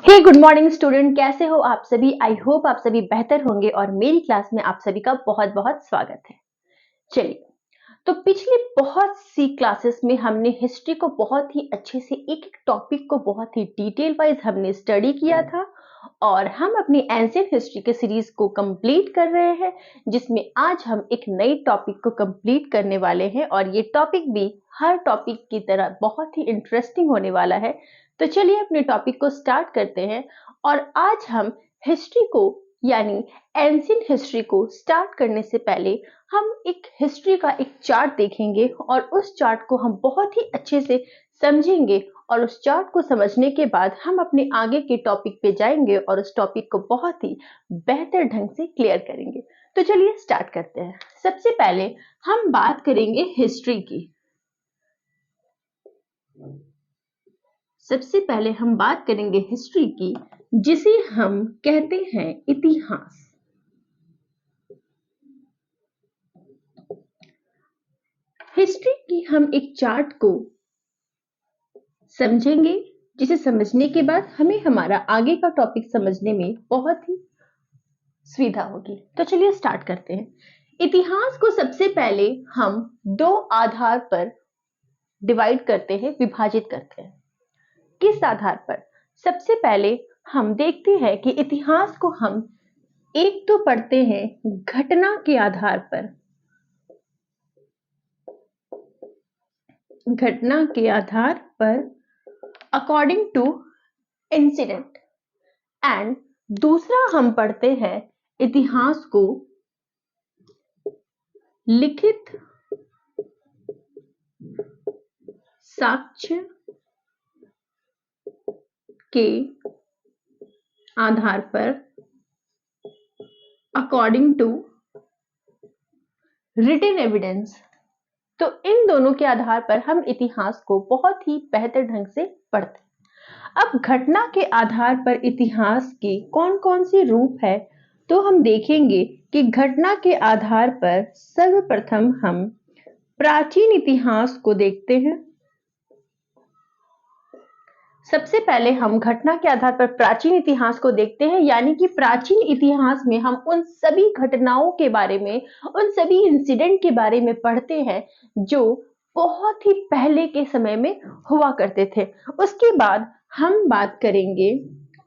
हे good morning student, कैसे हो आप सभी। आई होप आप सभी बेहतर होंगे और मेरी क्लास में आप सभी का बहुत बहुत स्वागत है। चलिए, तो पिछली बहुत सी क्लासेस में हमने हिस्ट्री को बहुत ही अच्छे से एक एक टॉपिक को बहुत ही डिटेल वाइज हमने स्टडी किया था और हम अपनी एंशिएंट हिस्ट्री के सीरीज को कंप्लीट कर रहे हैं, जिसमें आज हम एक नई टॉपिक को कंप्लीट करने वाले हैं और ये टॉपिक भी हर टॉपिक की तरह बहुत ही इंटरेस्टिंग होने वाला है। तो चलिए अपने टॉपिक को स्टार्ट करते हैं और आज हम हिस्ट्री को यानी एंशिएंट हिस्ट्री को स्टार्ट करने से पहले हम एक हिस्ट्री का एक चार्ट देखेंगे और उस चार्ट को हम बहुत ही अच्छे से समझेंगे और उस चार्ट को समझने के बाद हम अपने आगे के टॉपिक पे जाएंगे और उस टॉपिक को बहुत ही बेहतर ढंग से क्लियर करेंगे। तो चलिए स्टार्ट करते हैं। सबसे पहले हम बात करेंगे हिस्ट्री की। सबसे पहले हम बात करेंगे हिस्ट्री की, जिसे हम कहते हैं इतिहास। हिस्ट्री की हम एक चार्ट को समझेंगे, जिसे समझने के बाद हमें हमारा आगे का टॉपिक समझने में बहुत ही सुविधा होगी। तो चलिए स्टार्ट करते हैं। इतिहास को सबसे पहले हम दो आधार पर डिवाइड करते हैं, विभाजित करते हैं। किस आधार पर? सबसे पहले हम देखते हैं कि इतिहास को हम एक तो पढ़ते हैं घटना के आधार पर, घटना के आधार पर अकॉर्डिंग टू इंसिडेंट, एंड दूसरा हम पढ़ते हैं इतिहास को लिखित साक्ष्य के आधार पर अकॉर्डिंग टू रिटन एविडेंस। तो इन दोनों के आधार पर हम इतिहास को बहुत ही बेहतर ढंग से पढ़ते हैं। अब घटना के आधार पर इतिहास के कौन कौन से रूप है, तो हम देखेंगे कि घटना के आधार पर सर्वप्रथम हम प्राचीन इतिहास को देखते हैं। सबसे पहले हम घटना के आधार पर प्राचीन इतिहास को देखते हैं, यानी कि प्राचीन इतिहास में हम उन सभी घटनाओं के बारे में, उन सभी इंसिडेंट के बारे में पढ़ते हैं जो बहुत ही पहले के समय में हुआ करते थे। उसके बाद हम बात करेंगे,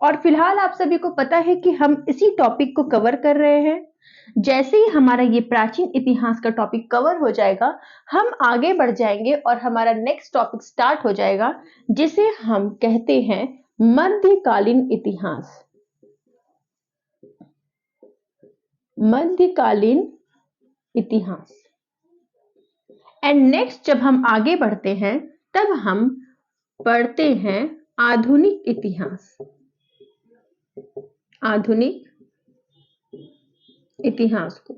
और फिलहाल आप सभी को पता है कि हम इसी टॉपिक को कवर कर रहे हैं। जैसे ही हमारा ये प्राचीन इतिहास का टॉपिक कवर हो जाएगा, हम आगे बढ़ जाएंगे और हमारा नेक्स्ट टॉपिक स्टार्ट हो जाएगा, जिसे हम कहते हैं मध्यकालीन इतिहास। मध्यकालीन इतिहास। एंड नेक्स्ट जब हम आगे बढ़ते हैं तब हम पढ़ते हैं आधुनिक इतिहास। आधुनिक इतिहास को।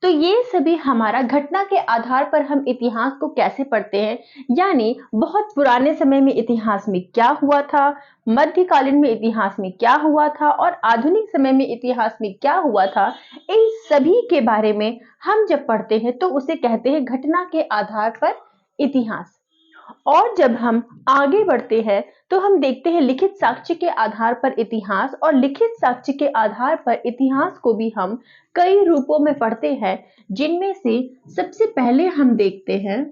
तो ये सभी हमारा घटना के आधार पर हम इतिहास को कैसे पढ़ते हैं, यानी बहुत पुराने समय में इतिहास में क्या हुआ था, मध्यकालीन में इतिहास में क्या हुआ था और आधुनिक समय में इतिहास में क्या हुआ था, इन सभी के बारे में हम जब पढ़ते हैं तो उसे कहते हैं घटना के आधार पर इतिहास। और जब हम आगे बढ़ते हैं तो हम देखते हैं लिखित साक्ष्य के आधार पर इतिहास, और लिखित साक्ष्य के आधार पर इतिहास को भी हम कई रूपों में पढ़ते हैं, जिनमें से सबसे पहले हम देखते हैं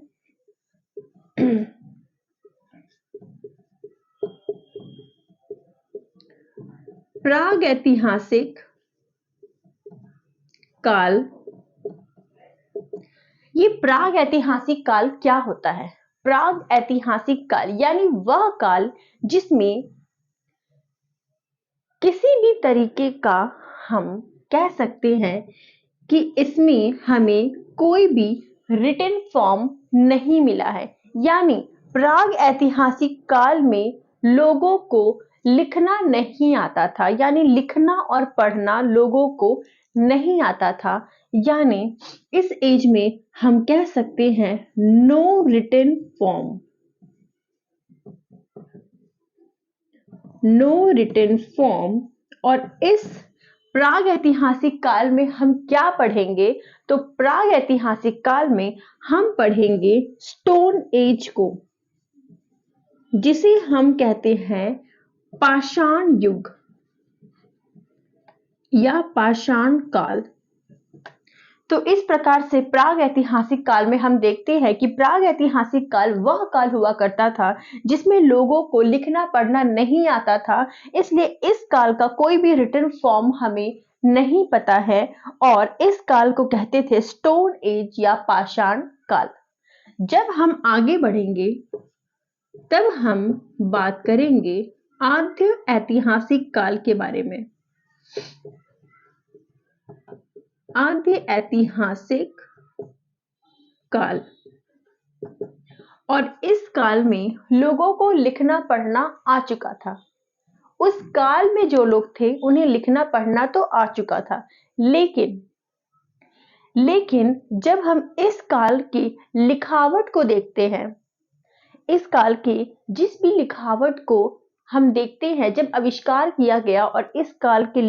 प्रागैतिहासिक काल। ये प्रागैतिहासिक काल क्या होता है? प्राग ऐतिहासिक काल यानी वह काल जिसमें किसी भी तरीके का हम कह सकते हैं कि इसमें हमें कोई भी रिटन फॉर्म नहीं मिला है, यानी प्राग ऐतिहासिक काल में लोगों को लिखना नहीं आता था, यानी लिखना और पढ़ना लोगों को नहीं आता था, यानी इस एज में हम कह सकते हैं no written form. No written form. और इस प्राग ऐतिहासिक काल में हम क्या पढ़ेंगे? तो प्राग ऐतिहासिक काल में हम पढ़ेंगे स्टोन एज को, जिसे हम कहते हैं पाषाण युग या पाषाण काल। तो इस प्रकार से प्राग ऐतिहासिक काल में हम देखते हैं कि प्राग ऐतिहासिक काल वह काल हुआ करता था जिसमें लोगों को लिखना पढ़ना नहीं आता था, इसलिए इस काल का कोई भी रिटन फॉर्म हमें नहीं पता है और इस काल को कहते थे स्टोन एज या पाषाण काल। जब हम आगे बढ़ेंगे तब हम बात करेंगे आद्य ऐतिहासिक काल के बारे में। आद्य ऐतिहासिक काल, और इस काल में लोगों को लिखना पढ़ना आ चुका था। उस काल में जो लोग थे उन्हें लिखना पढ़ना तो आ चुका था, लेकिन जब हम इस काल की लिखावट को देखते हैं, इस काल के जिस भी लिखावट को हम देखते हैं, जब आविष्कार किया गया और इस काल की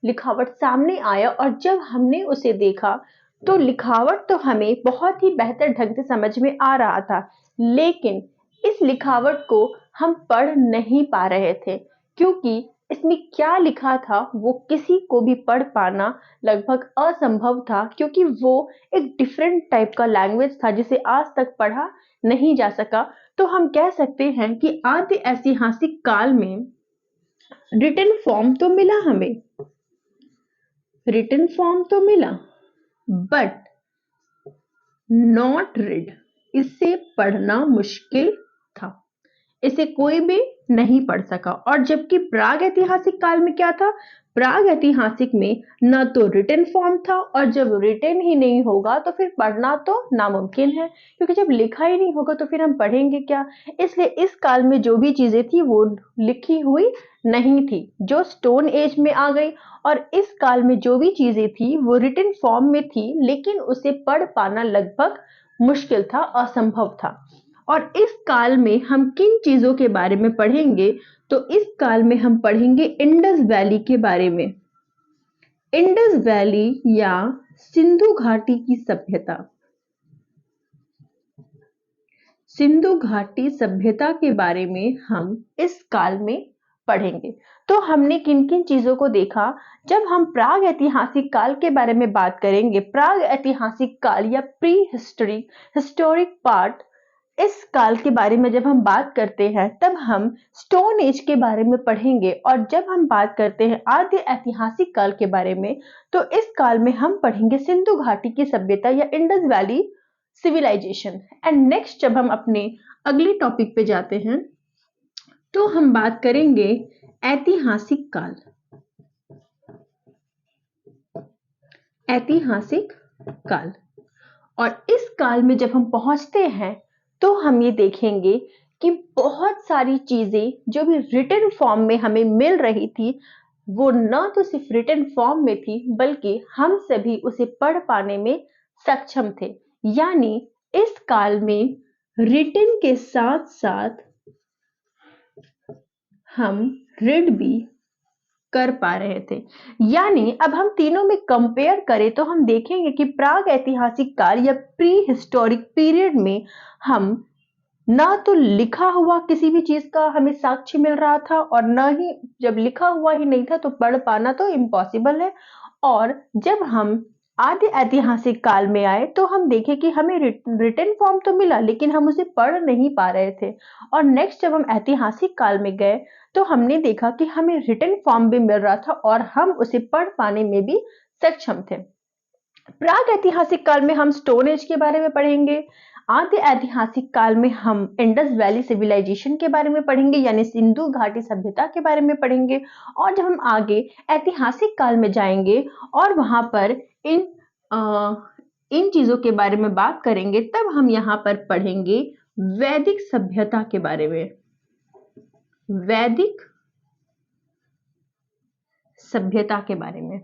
लिखावट सामने आया और जब हमने उसे देखा तो लिखावट तो हमें बहुत ही बेहतर ढंग से समझ में आ रहा था, लेकिन इस लिखावट को हम पढ़ नहीं पा रहे थे क्योंकि इसमें क्या लिखा था वो किसी को भी पढ़ पाना लगभग असंभव था, क्योंकि वो एक डिफरेंट टाइप का लैंग्वेज था जिसे आज तक पढ़ा नहीं जा सका। तो हम कह सकते हैं कि आद्य ऐतिहासिक काल में रिटन फॉर्म तो मिला, हमें रिटन फॉर्म तो मिला, बट नॉट रीड, इससे पढ़ना मुश्किल था, इसे कोई भी नहीं पढ़ सका। और जबकि प्राग ऐतिहासिक काल में क्या था, प्राग ऐतिहासिक में न तो रिटन फॉर्म था और जब रिटन ही नहीं होगा तो फिर पढ़ना तो नामुमकिन है, क्योंकि जब लिखा ही नहीं होगा तो फिर हम पढ़ेंगे क्या। इसलिए इस काल में जो भी चीजें थी वो लिखी हुई नहीं थी, जो स्टोन एज में आ गई, और इस काल में जो भी चीजें थी वो रिटन फॉर्म में थी लेकिन उसे पढ़ पाना लगभग मुश्किल था, असंभव था। और इस काल में हम किन चीजों के बारे में पढ़ेंगे, तो इस काल में हम पढ़ेंगे इंडस वैली के बारे में। इंडस वैली या सिंधु घाटी की सभ्यता, सिंधु घाटी सभ्यता के बारे में हम इस काल में पढ़ेंगे। तो हमने किन किन चीजों को देखा, जब हम प्राग ऐतिहासिक काल के बारे में बात करेंगे, प्राग ऐतिहासिक काल या प्री हिस्टोरिक पार्ट, इस काल के बारे में जब हम बात करते हैं तब हम स्टोन एज के बारे में पढ़ेंगे, और जब हम बात करते हैं आद्य ऐतिहासिक काल के बारे में तो इस काल में हम पढ़ेंगे सिंधु घाटी की सभ्यता या Indus valley civilisation. And next जब हम अपने अगले टॉपिक पे जाते हैं तो हम बात करेंगे ऐतिहासिक काल। ऐतिहासिक काल, और इस काल में जब हम पहुंचते हैं तो हम ये देखेंगे कि बहुत सारी चीजें जो भी रिटन फॉर्म में हमें मिल रही थी वो न तो सिर्फ रिटन फॉर्म में थी बल्कि हम सभी उसे पढ़ पाने में सक्षम थे। यानी इस काल में रिटन के साथ साथ हम रीड भी कर पा रहे थे। यानी अब हम तीनों में कंपेयर करें तो हम देखेंगे कि प्राग ऐतिहासिक काल या प्री हिस्टोरिक पीरियड में हम ना तो लिखा हुआ किसी भी चीज का हमें साक्ष्य मिल रहा था और ना ही, जब लिखा हुआ ही नहीं था तो पढ़ पाना तो इम्पॉसिबल है। और जब हम आद्य ऐतिहासिक काल में आए तो हम देखें कि हमें रिटन फॉर्म तो मिला लेकिन हम उसे पढ़ नहीं पा रहे थे। और नेक्स्ट जब हम ऐतिहासिक काल में गए तो हमने देखा कि हमें रिटन फॉर्म भी मिल रहा था और हम उसे पढ़ पाने में भी सक्षम थे। प्राग ऐतिहासिक काल में हम स्टोन एज के बारे में पढ़ेंगे, आद्य ऐतिहासिक काल में हम इंडस वैली सिविलाइजेशन के बारे में पढ़ेंगे यानी सिंधु घाटी सभ्यता के बारे में पढ़ेंगे। और जब हम आगे ऐतिहासिक काल में जाएंगे और वहां पर इन चीजों के बारे में बात करेंगे तब हम यहाँ पर पढ़ेंगे वैदिक सभ्यता के बारे में। वैदिक सभ्यता के बारे में,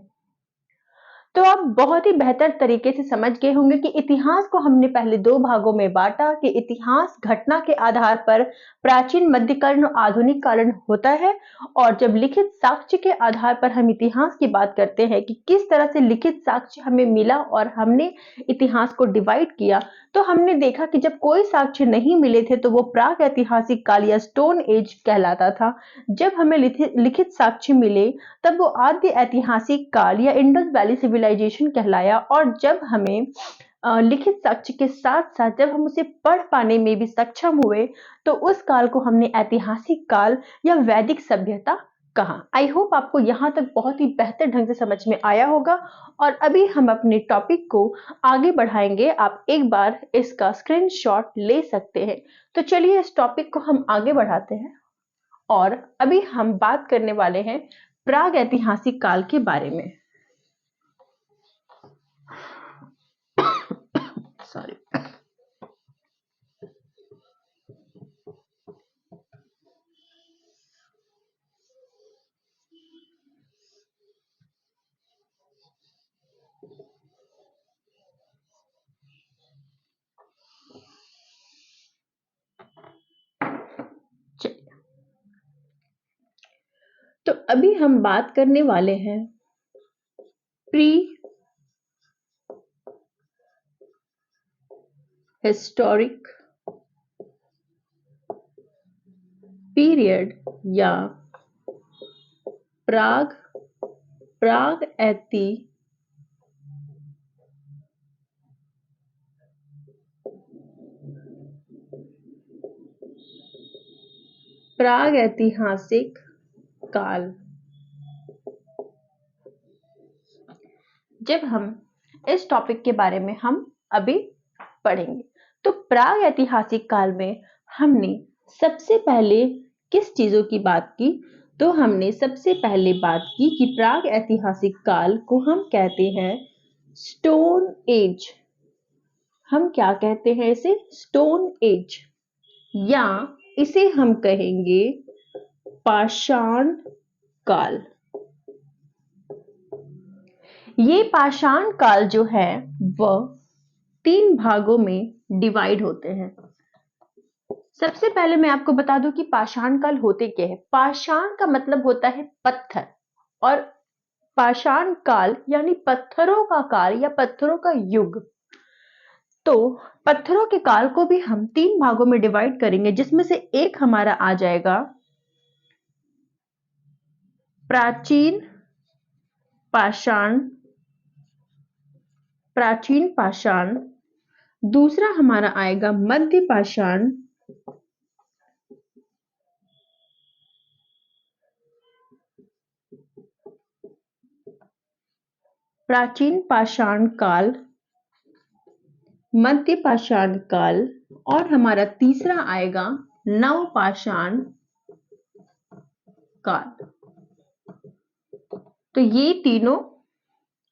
तो आप बहुत ही बेहतर तरीके से समझ गए होंगे कि इतिहास को हमने पहले दो भागों में बांटा कि इतिहास घटना के आधार पर प्राचीन, मध्यकालीन और आधुनिक कालीन होता है, और जब लिखित साक्ष्य के आधार पर हम इतिहास की बात करते हैं कि किस तरह से लिखित साक्ष्य हमें मिला और हमने इतिहास को डिवाइड किया, तो हमने देखा कि जब कोई साक्ष्य नहीं मिले थे तो वो प्राग ऐतिहासिक काल या स्टोन एज कहलाता था। जब हमें लिखित साक्ष्य मिले तब वो आद्य ऐतिहासिक काल या इंडस वैली सिविलाइजेशन कहलाया, और जब हमें लिखित साक्ष्य के साथ साथ जब हम उसे पढ़ पाने में भी सक्षम हुए तो उस काल को हमने ऐतिहासिक काल या वैदिक सभ्यता कहा। आई होप आपको यहाँ तक बहुत ही बेहतर ढंग से समझ में आया होगा, और अभी हम अपने टॉपिक को आगे बढ़ाएंगे। आप एक बार इसका स्क्रीनशॉट ले सकते हैं। तो चलिए इस टॉपिक को हम आगे बढ़ाते हैं, और अभी हम बात करने वाले हैं प्राग ऐतिहासिक काल के बारे में। सॉरी। तो अभी हम बात करने वाले हैं प्री हिस्टोरिक पीरियड या प्राग प्राग ऐतिहासिक काल। जब हम इस टॉपिक के बारे में हम अभी पढ़ेंगे, तो प्राग ऐतिहासिक काल में हमने सबसे पहले किस चीजों की बात की? तो हमने सबसे पहले बात की कि प्राग ऐतिहासिक काल को हम कहते हैं स्टोन एज। हम क्या कहते हैं इसे? स्टोन एज, या इसे हम कहेंगे पाषाण काल। ये पाषाण काल जो है वह 3 भागों में डिवाइड होते हैं। सबसे पहले मैं आपको बता दूं कि पाषाण काल होते क्या है। पाषाण का मतलब होता है पत्थर, और पाषाण काल यानी पत्थरों का काल या पत्थरों का युग। तो पत्थरों के काल को भी हम 3 भागों में डिवाइड करेंगे, जिसमें से एक हमारा आ जाएगा प्राचीन पाषाण, दूसरा हमारा आएगा मध्य पाषाण, प्राचीन पाषाण काल, मध्य पाषाण काल, और हमारा तीसरा आएगा नव पाषाण काल। तो ये तीनों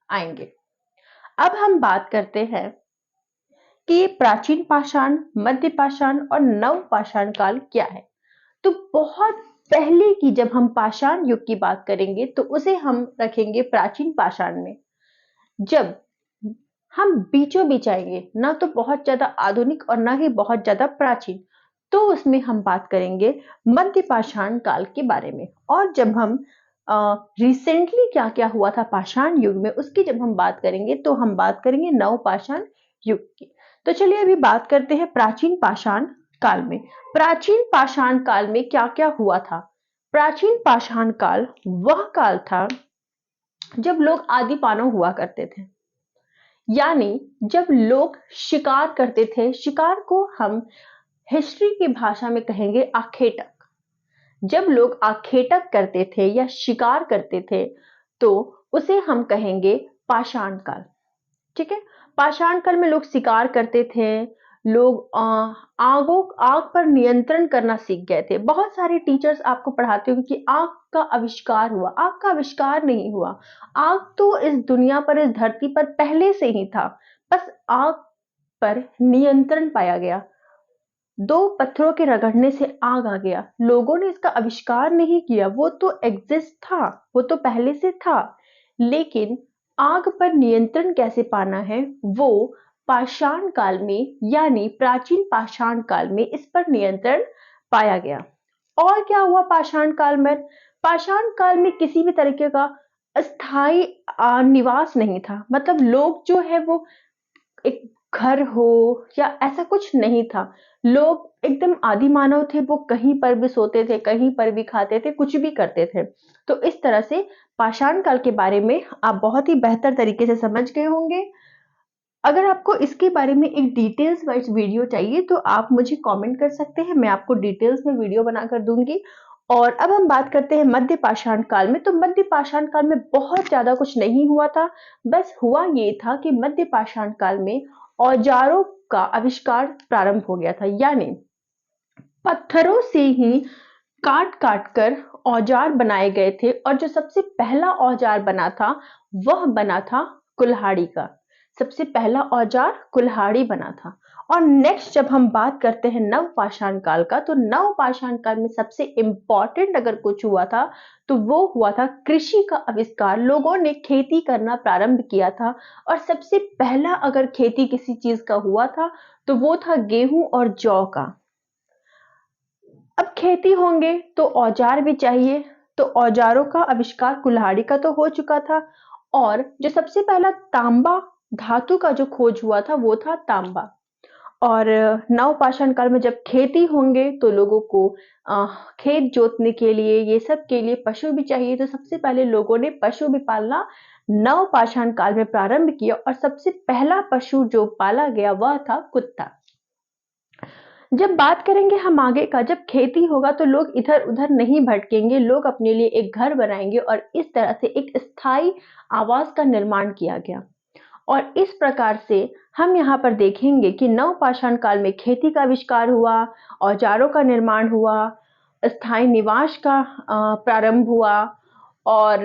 आएंगे। अब हम बात करते हैं कि ये प्राचीन पाषाण, मध्य पाषाण और नव पाषाण काल क्या है। तो बहुत पहले की जब हम पाषाण युग की बात करेंगे तो उसे हम रखेंगे प्राचीन पाषाण में। जब हम बीचों बीच आएंगे, ना तो बहुत ज्यादा आधुनिक और ना ही बहुत ज्यादा प्राचीन, तो उसमें हम बात करेंगे मध्य पाषाण काल के बारे में। और जब हम रिसेंटली क्या क्या हुआ था पाषाण युग में उसकी जब हम बात करेंगे तो हम बात करेंगे नव पाषाण युग की। तो चलिए अभी बात करते हैं प्राचीन पाषाण काल में। प्राचीन पाषाण काल में क्या क्या हुआ था? प्राचीन पाषाण काल वह काल था जब लोग आदि मानव हुआ करते थे, यानी जब लोग शिकार करते थे। शिकार को हम हिस्ट्री की भाषा में कहेंगे आखेटक। जब लोग आखेटक करते थे या शिकार करते थे तो उसे हम कहेंगे पाषाण काल। ठीक है, पाषाण काल में लोग शिकार करते थे, लोग आग पर नियंत्रण करना सीख गए थे। बहुत सारे टीचर्स आपको पढ़ाते होंगे कि आग का आविष्कार हुआ। आग का आविष्कार नहीं हुआ, आग तो इस दुनिया पर, इस धरती पर पहले से ही था, बस आग पर नियंत्रण पाया गया। 2 पत्थरों के रगड़ने से आग आ गया। लोगों ने इसका आविष्कार नहीं किया, वो तो एग्जिस्ट था, वो तो पहले से था, लेकिन आग पर नियंत्रण कैसे पाना है, वो पाषाण काल में यानी प्राचीन पाषाण काल में इस पर नियंत्रण पाया गया। और क्या हुआ पाषाण काल में? पाषाण काल में किसी भी तरीके का अस्थाई निवास नहीं था। मतलब लोग जो है वो एक घर हो या ऐसा कुछ नहीं था। लोग एकदम आदि मानव थे, वो कहीं पर भी सोते थे, कहीं पर भी खाते थे, कुछ भी करते थे। तो इस तरह से पाषाण काल के बारे में आप बहुत ही बेहतर तरीके से समझ गए होंगे। अगर आपको इसके बारे में एक डिटेल्स वाइज वीडियो चाहिए तो आप मुझे कमेंट कर सकते हैं, मैं आपको डिटेल्स में वीडियो बनाकर दूंगी। और अब हम बात करते हैं मध्य पाषाण काल में। तो मध्य पाषाण काल में बहुत ज्यादा कुछ नहीं हुआ था। बस हुआ ये था कि मध्य पाषाण काल में औजारों का आविष्कार प्रारंभ हो गया था। यानी पत्थरों से ही काट काट कर औजार बनाए गए थे। और जो सबसे पहला औजार बना था वह बना था कुल्हाड़ी का। सबसे पहला औजार कुल्हाड़ी बना था। और नेक्स्ट जब हम बात करते हैं नव पाषाण काल का, तो नव पाषाण काल में सबसे इंपॉर्टेंट अगर कुछ हुआ था तो वो हुआ था कृषि का आविष्कार। लोगों ने खेती करना प्रारंभ किया था। और सबसे पहला अगर खेती किसी चीज का हुआ था तो वो था गेहूं और जौ का। अब खेती होंगे तो औजार भी चाहिए। तो औजारों का आविष्कार कुल्हाड़ी का तो हो चुका था। और जो सबसे पहला तांबा धातु का जो खोज हुआ था वो था तांबा। और नवपाषाण काल में जब खेती होंगे तो लोगों को खेत जोतने के लिए, ये सब के लिए पशु भी चाहिए। तो सबसे पहले लोगों ने पशु भी पालना नवपाषाण काल में प्रारंभ किया। और सबसे पहला पशु जो पाला गया वह था कुत्ता। जब बात करेंगे हम आगे का, जब खेती होगा तो लोग इधर उधर नहीं भटकेंगे, लोग अपने लिए एक घर बनाएंगे और इस तरह से एक स्थायी आवास का निर्माण किया गया। और इस प्रकार से हम यहाँ पर देखेंगे कि नवपाषाण काल में खेती का आविष्कार हुआ, औजारों का निर्माण हुआ, स्थायी निवास का प्रारंभ हुआ और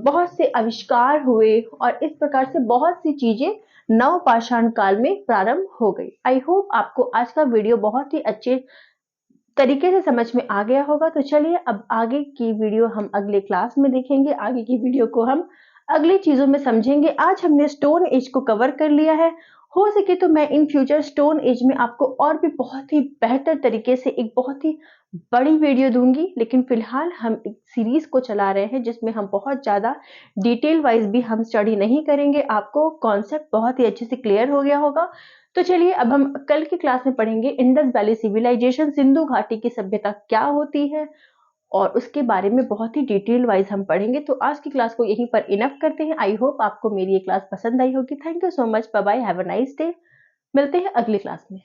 बहुत से आविष्कार हुए। और इस प्रकार से बहुत सी चीजें नवपाषाण काल में प्रारंभ हो गई। आई होप आपको आज का वीडियो बहुत ही अच्छे तरीके से समझ में आ गया होगा। तो चलिए अब आगे की वीडियो हम अगले क्लास में देखेंगे। आगे की वीडियो को हम अगली चीजों में समझेंगे। आज हमने स्टोन एज को कवर कर लिया है। हो सके तो मैं इन फ्यूचर स्टोन एज में आपको और भी बहुत ही बेहतर तरीके से एक बहुत ही बड़ी वीडियो दूंगी। लेकिन फिलहाल हम एक सीरीज को चला रहे हैं जिसमें हम बहुत ज्यादा डिटेल वाइज भी हम स्टडी नहीं करेंगे। आपको कॉन्सेप्ट बहुत ही अच्छे से क्लियर हो गया होगा। तो चलिए अब हम कल की क्लास में पढ़ेंगे इंडस वैली सिविलाइजेशन, सिंधु घाटी की सभ्यता क्या होती है और उसके बारे में बहुत ही डिटेल वाइज हम पढ़ेंगे। तो आज की क्लास को यहीं पर इनफ करते हैं। आई होप आपको मेरी ये क्लास पसंद आई होगी। Thank you so much. Bye bye, have a nice day. मिलते हैं अगली क्लास में।